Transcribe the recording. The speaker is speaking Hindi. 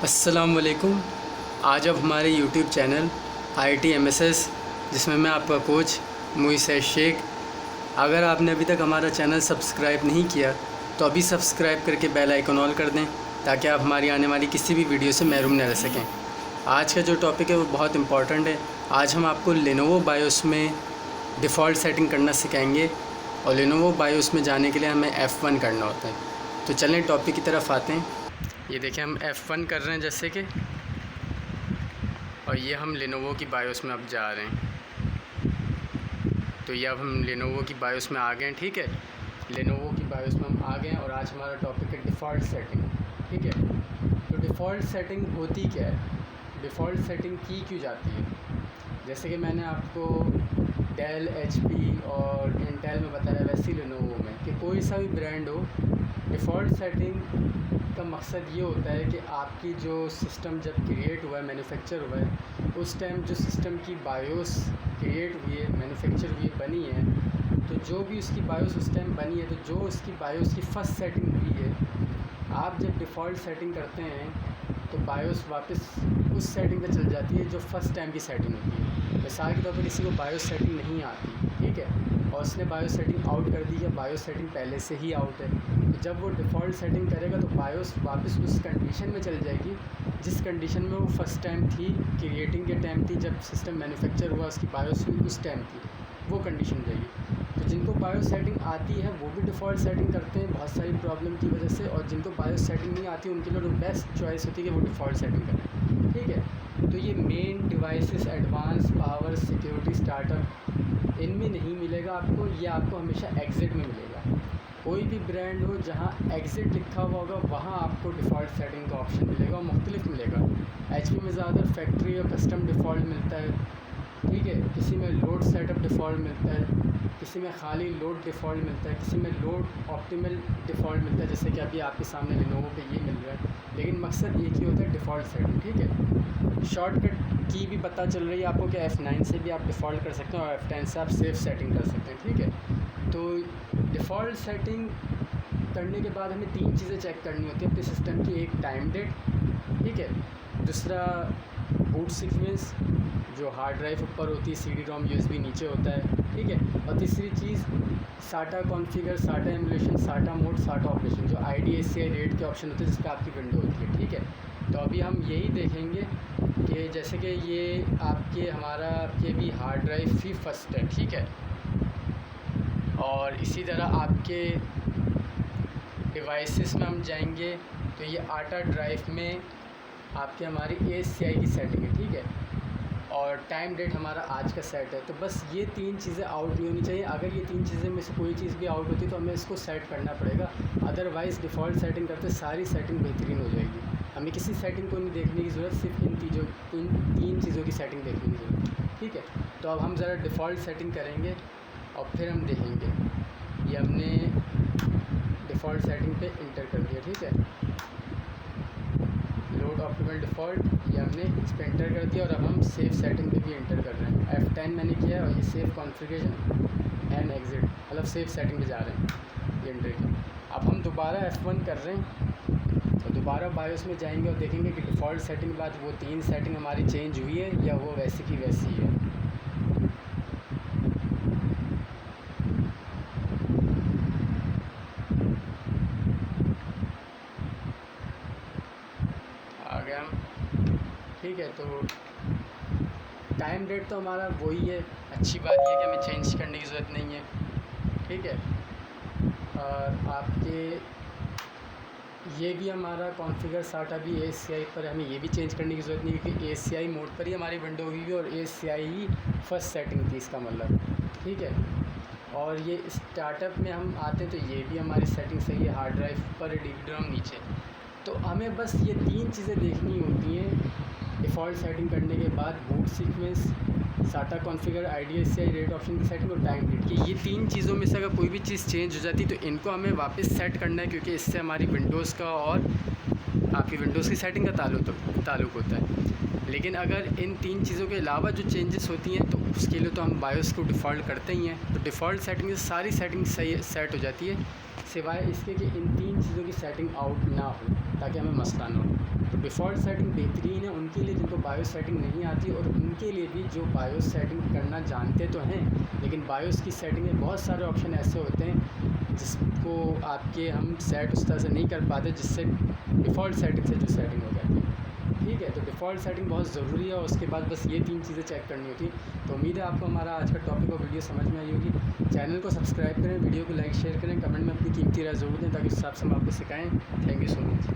अस्सलामुअलैकुम। आज अब हमारे यूट्यूब चैनल IIT MSS, जिसमें मैं आपका कोच मुइसैद शेख। अगर आपने अभी तक हमारा चैनल सब्सक्राइब नहीं किया तो अभी सब्सक्राइब करके बेल आइकन ऑल कर दें, ताकि आप हमारी आने वाली किसी भी वीडियो से महरूम न रह सकें। आज का जो टॉपिक है वो बहुत इम्पॉर्टेंट है। आज हम आपको लेनोवो बायोस में डिफ़ॉल्ट सेटिंग करना सिखाएंगे, और लेनोवो बायोस में जाने के लिए हमें F1 करना होता है। तो चलें टॉपिक की तरफ आते हैं। ये देखिए हम F1 कर रहे हैं जैसे कि, और ये हम लेनोवो की बायोस में अब जा रहे हैं। तो ये अब हम लेनोवो की बायोस में आ गए हैं। ठीक है, लेनोवो की बायोस में हम आ गए हैं और आज हमारा टॉपिक है डिफ़ॉल्ट सेटिंग। ठीक है, तो डिफ़ॉल्ट सेटिंग होती क्या है, डिफ़ॉल्ट सेटिंग की क्यों जाती है। जैसे कि मैंने आपको डेल, HP और इंटेल में बताया, वैसे ही लेनोवो में कि कोई सा भी ब्रांड हो, डिफ़ॉल्ट सेटिंग का मकसद ये होता है कि आपकी जो सिस्टम जब क्रिएट हुआ है, मैन्युफैक्चर हुआ है, उस टाइम जो सिस्टम की बायोस क्रिएट हुई है, मैन्युफैक्चर हुई है, बनी है, तो जो भी उसकी बायोस उस टाइम बनी है, तो जो उसकी बायोस की फ़र्स्ट सेटिंग हुई है, आप जब डिफ़ॉल्ट सेटिंग करते हैं तो बायोस वापस उस सेटिंग पे चल जाती है जो फ़र्स्ट टाइम की सेटिंग होती है। मिसाल के तौर पर किसी को बायोस सेटिंग नहीं आती, ठीक है, और उसने बायोस सेटिंग आउट कर दी, या बायोस सेटिंग पहले से ही आउट है, तो जब वो डिफ़ॉल्ट सेटिंग करेगा तो बायोस वापस उस कंडीशन में चल जाएगी जिस कंडीशन में वो फ़र्स्ट टाइम थी, क्रिएटिंग के टाइम थी, जब सिस्टम मैन्युफैक्चर हुआ उसकी बायोस हुई उस टाइम थी, वो कंडीशन रहेगी। तो जिनको बायोस सेटिंग आती है वो भी डिफ़ॉल्ट सेटिंग करते हैं बहुत सारी प्रॉब्लम की वजह से, और जिनको बायोस सेटिंग नहीं आती उनके लिए तो बेस्ट चॉइस होती है कि वो डिफ़ॉल्ट सेटिंग करें। ठीक है, तो ये main devices, advance, power, security, startup, इनमें नहीं मिलेगा आपको, ये आपको हमेशा एग्ज़िट में मिलेगा। कोई भी ब्रांड हो जहाँ एग्ज़िट लिखा हुआ होगा वहाँ आपको डिफ़ॉल्ट सेटिंग का ऑप्शन मिलेगा, और मुख्तलिफ मिलेगा। HP में ज़्यादा फैक्ट्री और कस्टम डिफ़ॉल्ट मिलता है, ठीक है, किसी में लोड सेटअप डिफ़ॉल्ट मिलता है, किसी में खाली लोड डिफ़ॉल्ट मिलता है, किसी में लोड ऑप्टिमल डिफ़ॉल्ट मिलता है, जैसे कि अभी आपके सामने लेनोवो पे ये मिल रहा है। लेकिन मकसद एक ही होता है, डिफ़ॉल्ट सेटिंग। ठीक है, शॉर्टकट की भी पता चल रही है आपको कि F9 से भी आप डिफ़ॉल्ट कर सकते हैं और F10 से आप सेफ सेटिंग कर सकते हैं। ठीक है, तो डिफ़ॉल्ट सेटिंग करने के बाद हमें 3 चीज़ें चेक करनी होती है अपने सिस्टम की। एक टाइम डेट, ठीक है, दूसरा बूट सीक्वेंस, जो हार्ड ड्राइव ऊपर होती है, CD-ROM USB नीचे होता है, ठीक है, और तीसरी चीज़ साटा कॉन्फ़िगर, साटा एमुलेशन, साटा मोड, साटा ऑपरेशन, जो IDSCI रेट के ऑप्शन होते हैं जिस पर आपकी विंडो होती है। ठीक है, तो अभी हम यही देखेंगे कि जैसे कि ये आपके हमारा आपके भी हार्ड ड्राइव ही फर्स्ट है, ठीक है, और इसी तरह आपके डिवाइसेस में हम जाएंगे तो ये आटा ड्राइव में आपके हमारी ASCI की सेटिंग है, ठीक है, और टाइम डेट हमारा आज का सेट है। तो बस ये 3 चीज़ें आउट नहीं होनी चाहिए। अगर ये 3 चीज़ें में से कोई चीज़ भी आउट होती है तो हमें इसको सेट करना पड़ेगा, अदरवाइज़ डिफ़ॉल्ट सेटिंग करते सारी सेटिंग बेहतरीन हो जाएगी। हमें किसी सेटिंग को नहीं देखने की ज़रूरत, सिर्फ इन 3 चीज़ों की सेटिंग देखने की ज़रूरत है। ठीक है, तो अब हम ज़रा डिफ़ॉल्ट सेटिंग करेंगे और फिर हम देखेंगे। ये हमने डिफ़ॉल्ट सेटिंग पे इंटर कर दिया, ठीक है, लोड ऑप्टिमल डिफ़ॉल्ट, ये हमने इस पर इंटर कर दिया, और अब हम सेफ सेटिंग पे भी इंटर कर रहे हैं। F10 मैंने किया है, और ये सेफ कॉन्फ़िगरेशन एंड एग्ज़िट, मतलब सेफ सेटिंग पे जा रहे हैं, ये इंटर किया। अब हम दोबारा F1 कर रहे हैं, तो दोबारा बायोस में जाएंगे और देखेंगे कि डिफ़ॉल्ट सेटिंग के बाद वो 3 सेटिंग हमारी चेंज हुई है या वो वैसी की वैसी है। आ गया हम, ठीक है, तो टाइम डेट तो हमारा वही है। अच्छी बात यह है कि हमें चेंज करने की ज़रूरत नहीं है, ठीक है, और आपके ये भी हमारा कॉन्फ़िगर साटा भी ASCI पर, हमें ये भी चेंज करने की ज़रूरत नहीं, क्योंकि ASCI मोड पर ही हमारी विंडो हुई है और ASCI ही फर्स्ट सेटिंग थी इसका मतलब, ठीक है। और ये स्टार्टअप में हम आते हैं तो ये भी हमारी सेटिंग सही है, हार्ड ड्राइव पर, CD-ROM नीचे। तो हमें बस ये 3 चीज़ें देखनी होती हैं डिफ़ॉल्ट सेटिंग करने के बाद, बूट सीक्वेंस, साटा कॉन्फ़िगर, IDSCI रेट ऑप्शन की सेटिंग और टाइम डेट की। ये 3 चीज़ों में से अगर कोई भी चीज़ चेंज हो जाती है तो इनको हमें वापस सेट करना है, क्योंकि इससे हमारी विंडोज़ का और आपकी विंडोज़ की सेटिंग का ताल्लुक़ होता है। लेकिन अगर इन 3 चीज़ों के अलावा जो चेंजेस होती हैं तो उसके लिए तो हम बायोस को डिफ़ॉल्ट करते ही हैं। तो डिफ़ॉल्ट सेटिंग से सारी सेटिंग सही सेट हो जाती है, सिवाय इसके कि इन 3 चीज़ों की सेटिंग आउट ना हो, ताकि हमें मसला ना हो। तो डिफ़ॉल्ट सेटिंग बेहतरीन है उनके लिए जिनको बायोस सेटिंग नहीं आती, और उनके लिए भी जो बायोस सेटिंग करना जानते तो हैं, लेकिन बायोस की सेटिंग में बहुत सारे ऑप्शन ऐसे होते हैं जिसको आपके हम सेट उस तरह से नहीं कर पाते, जिससे डिफ़ॉल्ट सेटिंग से जो सेटिंग हो जाती है। ठीक है, तो डिफ़ॉल्ट सेटिंग बहुत ज़रूरी है, और उसके बाद बस ये 3 चीज़ें चेक करनी होती है। तो उम्मीद है आपको हमारा आज का टॉपिक और वीडियो समझ में आई होगी। चैनल को सब्सक्राइब करें, वीडियो को लाइक शेयर करें, कमेंट में अपनी कीमती राय ज़रूर दें, ताकि उस हिसाब से हम आपको सिखाएँ। Thank you so much.